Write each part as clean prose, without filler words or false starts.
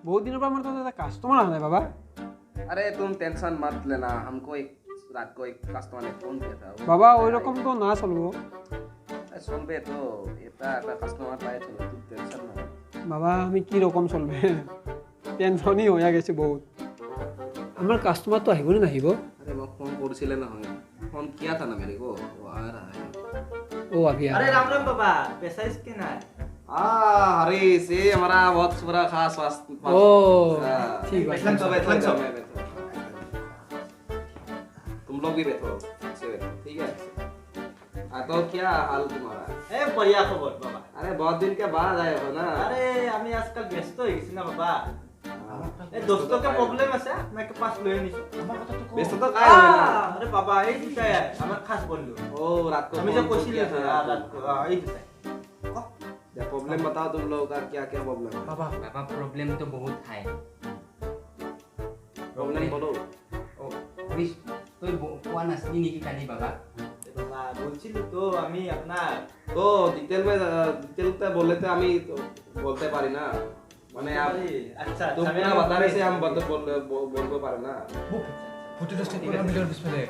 बहुत दिनों पर हमारे तो कस्टमर आना है बाबा। अरे तुम टेंशन मत लेना, हमको एक रात को एक कस्टमर ने फोन किया था। बाबा ওই রকম তো না চলবো। শুনবে তো, এটা একটা কাস্টমার পাই চলো, তুমি টেনশন না। বাবা আমি কি রকম চলবে, টেনশনই হয়ে গেছে বহুত। আমার কাস্টমার তো আহিব না আহিব। अरे वो फोन করছিলে না হয়, फोन किया था ना मेरे को, वो आ रहा है। ओ अभी अरे राम राम बाबा, पैसा इसके ना है। हरीश, ये हमारा बहुत बुरा खास वास्ते। ओ ठीक है। बैठो। तुम लोग भी बैठो, ऐसे बैठो, ठीक है। तो क्या हाल तुम्हारा? ए बढ़िया खबर बाबा। अरे बहुत दिन के बाद आए हो ना। अरे আমি আজকাল ব্যস্ত হয়ে গেছি না বাবা। এই দোস্তকে প্রবলেম আছে, আমাকে পাস লয়ে নিছো। আমার কথা তো কও। ব্যস্ত তো কাই হয় না। আরে বাবা এই দুটাই আমার খাস বন্ধু। ओ रात को আমি যে কইছিলাম রাত को এই দুটাই। क्या प्रॉब्लम बताओ तुम लोगों का, क्या क्या प्रॉब्लम है? बाबा प्रॉब्लम तो बहुत है। प्रॉब्लम बोलो। ओ हरीश तो कोआ नसली नहीं की काली बाबा। বাবা বলছিল তো আমি আপনার तो डिटेल तो बोले थे, हमें तो बोलते पारी ना, माने आप আচ্ছা तुम আমি पूरा बता रहे से हम बोल पारे ना। ফুটি দস্তে পুরা মিটার পিছনে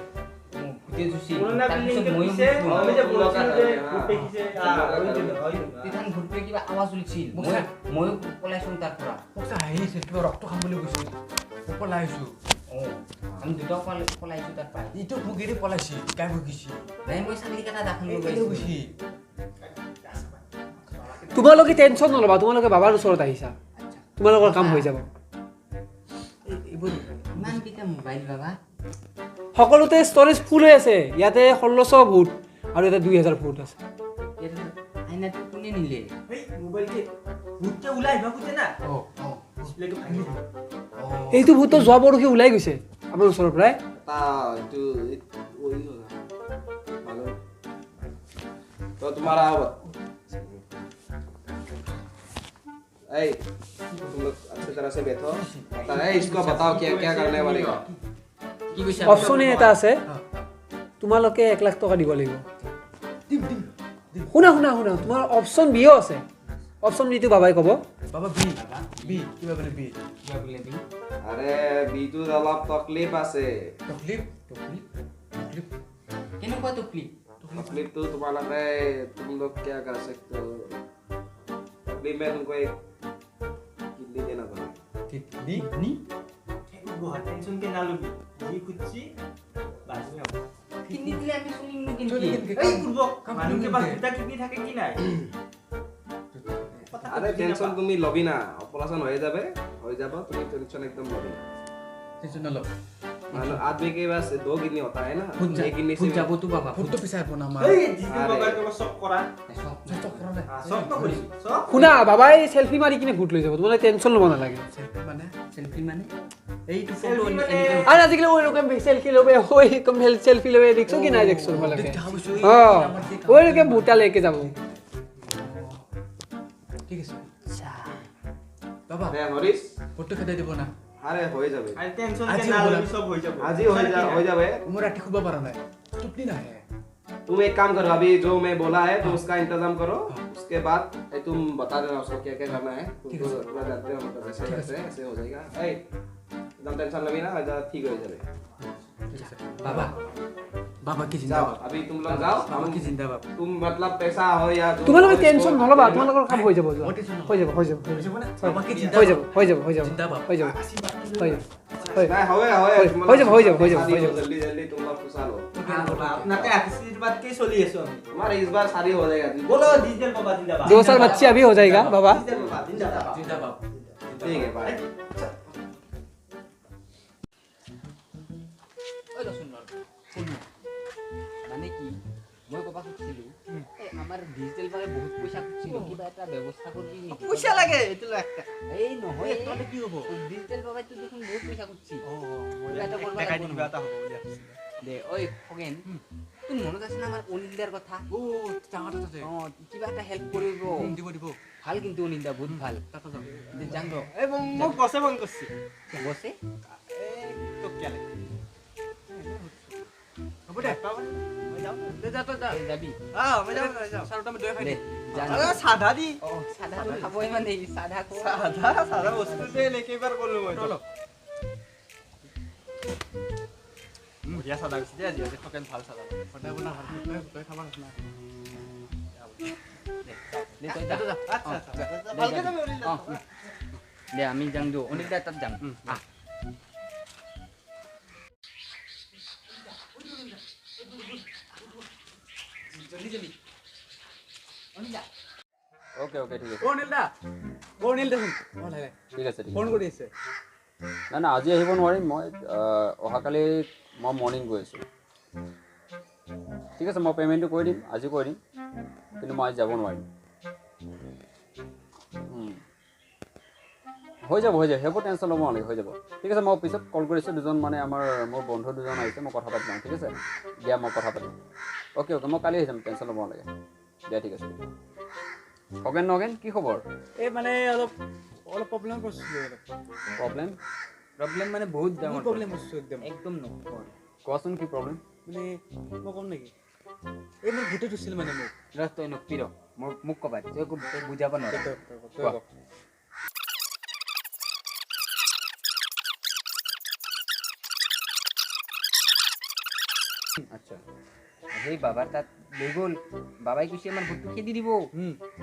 ফুটে জুসি পুরোনা বিল্ডিং কে পিছে আমি যে বলছিলাম যে ফুটে কিছে ওই তিথান ফুটবে কিবা আওয়াজ উলিছিল মই পলাইছো তাৰ পৰা। মোক আহিছে কিবা ৰক্ত খাম বুলি কৈছিল পলাই আছো। ও আমি দুটা পলাইছো তাৰ পৰা। ইটো ভুগিৰি পলাইছি কাই ভুগিছি নাই মই চাকৰি কাটা দাখন লৈ এইটো গৈছো। গৈছি তোমালোকে টেনশন নলবা, তোমালোকে বাবার ওচৰত আহিছা, তোমালোকৰ কাম হৈ যাব। এইবোৰ ইমান কিটা মোবাইল বাবা। সকলোতে ষ্টৰেজ ফুল হৈ আছে। ইয়াতে 1600 ফুট আৰু ইয়াতে 2000 ফুট আছে। আইনাটো কোনে নিলে? এই মোবাইল কে ভূতকে উলাই ভাবুছে না ও ও ডিসপ্লে কে ভাঙি দিছে। এইটো ভূত যোৱা পৰহি ওলাই গৈছে আমাৰ ওচৰৰ পৰাই। ता तो वही होगा मालूम। तो तुम्हारा ऐ तुम लोग अच्छी तरह से बैठो, बताओ इसको बताओ क्या क्या करने वाले हो। কি কৈছে? অপশ্যন এটা আছে, তোমালোকে 1 লাখ টকা দিব লাগিব। শুনা শুনা শুনা, তোমাৰ অপশ্যন বিও আছে। অপশ্যন বিটো বাবাই ক'ব। বাবা বি বি কিবা বলে বি কিবা বোলে বি। अरे बीतू अलग तकलीफ আছে। তকলিফ তকলিফ তকলিফ কেনেকুৱা তকলিফ? तकलीफ तो तुम्हारा है, तुम लोग क्या कर सकते हो। तकलीफ में तुमको एक किडनी देना पड़ेगा। কিডনি নি বহুত টেনশন কে না লবি জি কুচি বাজি না কিডনি দিলে আমি শুনিম নো চলি কিন্তু। কেনকে এই পূর্ব মানুষকে পাস দুটা কিডনি থাকে কি নাই अरे टेंशन তুমি লবি না, অপারেশন হয়ে যাবে, তুমি टेंशन एकदम लबी ना। টেনশন নলব मानो आदमी के पास 2 किडनी होता है ना, एक किडनी ফুট से যাব তো বাবা। ফুটটো পিছাই পোনা মা এই জিজু বাবা তোমার সব করা সব চক কৰা নাই সব তো কৰিস সব শুনা, বাবাই চেলফি মাৰি কিনে ভূত লৈ যাব, তোমালোকে টেনশ্যন ল'ব নালাগে। মানে সেলফি মানে এইটো ফটো Selfie মানে- এনেকে আৰু আজিকালি ওই রকম চেলফি লবে, ওই রকম সেলফি লবে, দেখছো কি নাই দেখছো তোমালোকে? দেখা পাইছো ওই রকম ভূতা লেকে যাব। ঠিক আছে বাবা अरे हरीश, ফুটটো খেদাই দিব না अरे हो जाবে, আর টেনশন কে আজি না হবো লবি না। সব হয়ে যাবে आज ही हो जावे। মোৰ ৰাতি শুব পৰা নাই টোপনি নাহে तुम एक काम करो, अभी जो मैं बोला है तुम उसका इंतजाम करो, उसके बाद तुम बता देना उसको क्या क्या करना है। तुमको पूरा जानते हो, मतलब ऐसे ऐसे ऐसे हो जाएगा। एकदम टेंशन लगी ना, ठीक हो जाए। ঠিক আছে বাবা বাবা কি जाओ জিন্দাবাদ अभी तुम लोग जाओ, বাবা কি জিন্দাবাদ तुम मतलब पैसा हो या তোমালোকে টেনশ্যন নলবা, তোমালোকৰ কাম হৈ যাব। মই টেনশ্যন নলওঁ। হৈ যাব হৈ যাব বাবা কি হৈ জিন্দাবাদ যাব হৈ যাব হৈ যাব জিন্দাবাদ হৈ যাব হৈ যাব नहीं होवे हो जाओ, हो जाओ, हो जाओ, हो जाओ। जल्दी जल्दी तुम लोग खुशहाल हो। আপনাকে আশীর্বাদ কে চলি আছো আমি हमारा इस बार शादी हो जाएगा। বলো ডিজেল বাবা জিন্দাবাদ 2 साल बच्चे अभी हो जाएगा बाबा। ডিজেল বাবা জিন্দাবাদ জিন্দাবাদ ठीक है बाय। ওই দছন শুনো মানে কি মই কবা খুজিছিলো এই আমাৰ ডিজিটাল ভাবে বহুত পইচা খুজিছিল, কিবা এটা ব্যৱস্থা কৰিবি নেকি? পয়সা লাগে এটা একটা এই নহয় তাহলে কি হবো ডিজিটাল ভাবে তো দেখোন বহুত পইচা খুজিছিল। এটা এটা করবা টাকা লাগবো দিবা না। এটা হবে বলি দে ওই খগেন তুমি মনত আছে না আমাৰ অনিন্দাৰ কথা? ও ডাঙৰ আছে অ কিবা এটা হেল্প কৰিব দিব দিব ভাল, কিন্তু অনিন্দা বহুত ভাল। তাতে যাম দে যাং ৰ এই মোক বসে ফোন করছি বসে এই তো কে লাগে হ'ব দে মই যাও দে যা তই যা যাবি মই যাও চাৰোটা মই দৈ খাই দে দিম জানো আৰে সাদা দি চাধা খাবই মানে চাধা খোৱা সাদা বস্তুতে একেবাৰ ক'লো মই বঢ়িয়া চাদা গৈছে দে আজি সকেন ভাল চাদা সদায় বনা ভাল তই খাবা না দে তই যা আচ্ছা ভালকে যাম অনিল অ দে আমি যাম দিওঁ অনিল দা তাত যাম আহ অ'কে অ'কে ঠিক আছে অনিল দা অনিল দেখোন ঠিক আছে ঠিক ফোন আছে কৰি আছে নাই নাই আজি আহিব নোৱাৰিম মই অহাকালি মই মৰ্ণিং গৈ আছোঁ ঠিক আছে মই পে'মেণ্টটো কৰি দিম আজি কৰি দিম কিন্তু মই আজি যাব নোৱাৰিম হৈ যাব সেইবোৰ টেনশ্যন ল'ব নালাগে হৈ যাব ঠিক আছে মই পিছত কল কৰিছোঁ দুজন মানে মোৰ বন্ধু দুজন আহিছে মই কথা পাতি ল'ম ঠিক আছে দিয়া মই কথা পাতিম অ'কে মই কালি আহি যাম টেনশ্যন ল'ব নালাগে দিয়া ঠিক আছে খগেন নগেন কি খবৰ এই মানে অলপ প্ৰব্লেম কৰিছিলোঁ প্ৰব্লেম প্ৰব্লেম মানে বহুত ডাঙৰ প্ৰব্লেম কৰিছোঁ একদম একদম নকওঁ কোৱাচোন কি প্ৰব্লেম মানে মই ক'ম নেকি এই মোৰ ভূতে ধৰিছিল মানে মোক ৰ তই নকবি ৰ মোক ক'বা তই বুজাব নোৱাৰা তই কোৱা। কওক। আচ্ছা সেই বাবাৰ তাত লৈ গ'ল বাবাই কৈছে আমাৰ ভোটটো খেদি দিব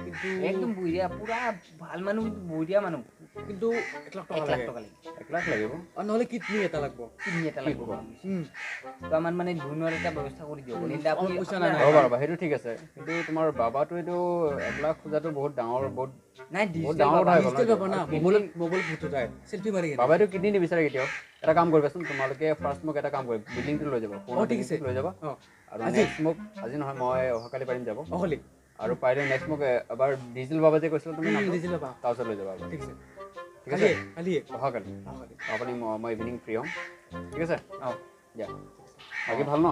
কিন্তু একদম বঢ়িয়া পুৰা ভাল মানুহ কিন্তু বঢ়িয়া মানুহ কিন্তু 1 লাখ 1 টকা লাখ লাগে টকা লাগিব 1 লাখ লাগিব আৰু নহ'লে কিডনী এটা লাগব কিডনী এটা লাগিব তো আমাৰ মানে ধুনৰ এটা ব্যৱস্থা কৰি দিয়ক অনিল দা আপুনি পইচা নাই, ৰ'বা সেইটো ঠিক আছে কিন্তু তোমাৰ বাবাটো এইটো 1 লাখ খোজাটো বহুত ডাঙৰ বহুত নাই বহুত ডিজিটেল ডাঙৰ কথা হৈ গ'ল ডিজিটেল ন পাব না এইটো। মোবাইল ভূত উঠাই চেল্ফি মাৰি কেনে বাবাইটো কিডনী নিবিচাৰে কেতিয়াও এটা কাম কৰিবাচোন তোমালোকে ফাৰ্ষ্ট মোক এটা কাম কৰিবা বিল্ডিংটো লৈ যাবা পুৰণা ঠিক আছে। buildingটো লৈ যাবা অঁ আৰু আজি? নেক্সট মোক আজি নহয় মই অহাকালি পাৰিম যাব অহলি আৰু পাৰিলে নেক্সট মোক এবাৰ ডিজিটেল বাবা যে কৈছিলা তুমি নামটো, ডিজিটেল পাবা তাৰ ওচৰত লৈ যাবা এবাৰ। ঠিক আছে ঠিক আছে কালি অহাকালি অহলি আপুনি মই ইভিনিং ফ্ৰী হ'ম ঠিক আছে অঁ দিয়া বাকী ভাল ন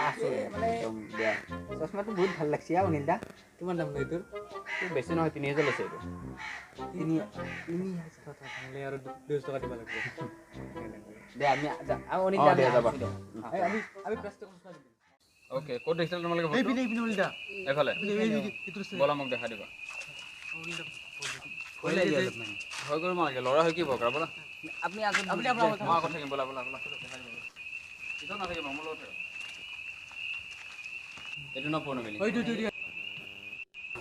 আছোঁ মানে একদম দিয়া চশমাটো বহুত ভাল লাগছে অনিল দা কিমান দাম লয় তোৰ এইটো বেছি নহয় 3000 লৈছে এইটো তিনি ভালে আৰু 200 টকা দিব লাগিব দে আমি যাম আৰু অনিল অঁ, দা দিয়া, আমি যাবা। আছোঁ দিয়ক। এই আমি প্লাষ্টিক কথা দিম অ'কে ক'ত দেখিছিলা তোমালোকে এই পিনে অনিল দা এইফালে এইটো ব'লা মোক দেখাই দিবা ভয় লাগে অলপ মানে। ভয় কৰিব নালাগে ল'ৰা হৈ কি বকৰা ব'লা আপুনি আগত আপুনি মই আগত থাকিম ব'লা দেখাই দিবা পিছত নাথাকিবা মোৰ লগত থাকিবা। এইটো ন পুৰণা বিল্ডিং এইটো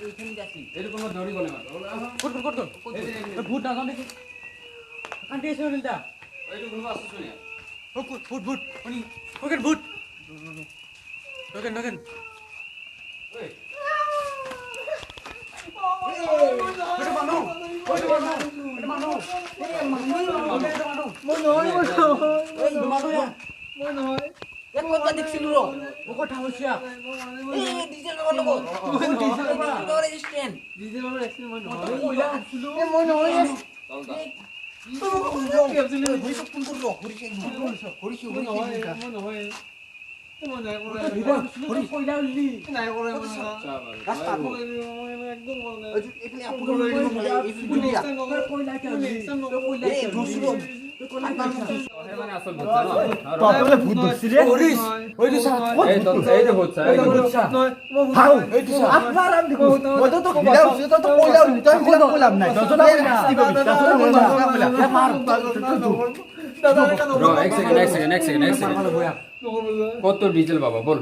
এইখিনিত আছিল এইটো কোনোবা দৌৰি গ'লে মাত্ৰ ক'ত ভূত নাযাওঁ নেকি কান্দি আছে অনিল দা এইটো কোনোবা আছে চোন ইয়াত ভূত অনিল নগেন ভূত নগেন এক কথা দেখিছিলোঁ ৰ কথা হৈছে এই ডিজেল বাবাৰ লগত ডিজেল বাবাৰ ৰেজিষ্ট্ৰেণ্ট মানে আসল ভূত ন ভূত ধরছিলে ওইটো চা এইটো ভূত চাই ভূত চা হাউ এইটো চা আপনার আম দেখো মইতো তো কইলাম তো তো কইলাম তুই মিলা কইলাম নাই দজনা কইলা দজনা কইলা মার ব্রো এক সেকেন্ড কত ডিজেল বাবা বল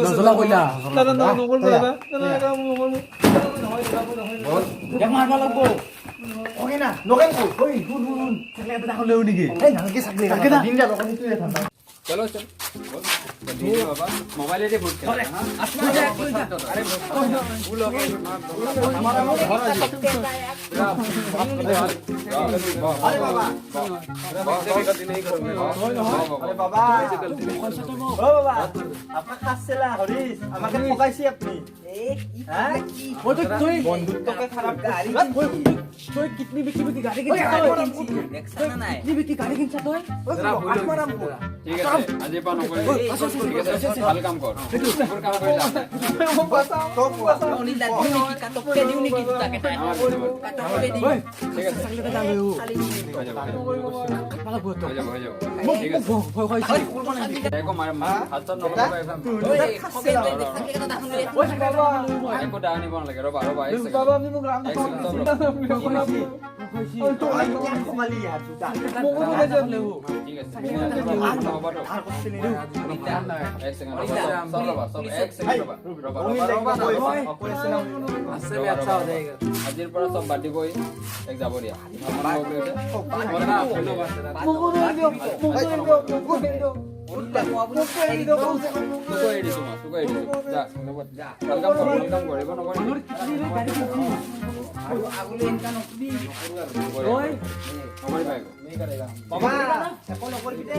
দজনা কইলা বল এক মারবা লাগবো ওকে না নগেন কই হুন চাকলে এটা দেখো লেউ নিকি এই নাকি চাকলে কাকে দিন যা দোকানে তুই থাকা চলো চল ডিজেল বাবা মোবাইলে দিয়ে ভূত খেলা হ্যাঁ আরে ভুল হবে আমার ঘর আছে আরে বাবা আরে বাবা ও বাবা আপনার খাসছেলা হরিশ আমাকে ঠকাইছি আপনি হ্যাঁ ওই তো তুই বন্ধুত্বকে খারাপ গাড়ি তুই কিডনি বিকি গাড়ি কিনছ দেখছা না নাই কিডনি বিকি গাড়ি কিনছ তুই ঠিক আছে আজিৰ পৰা নকৰিবি ঠিক আছে ভাল কাম কৰ মোৰ কাম কৰি লাভ নাই অনিন্দা দিওঁ নেকি কাটকে দিওঁ নেকি দুটাকে কাটকে দিওঁ ঠিক আছে হৈ যাব ঠিক আছে একো মাৰ হাত চাত নলগাবা একদম একো ডাঙৰ নিব নালাগে ৰ'বা ৰ'বা এক ছেকেণ্ড ঠিক আছে এক ছেকেণ্ড আজিৰ পৰা চব বাদ দিবই এক যাব দিয়া বাবা একো নকৰিবি দে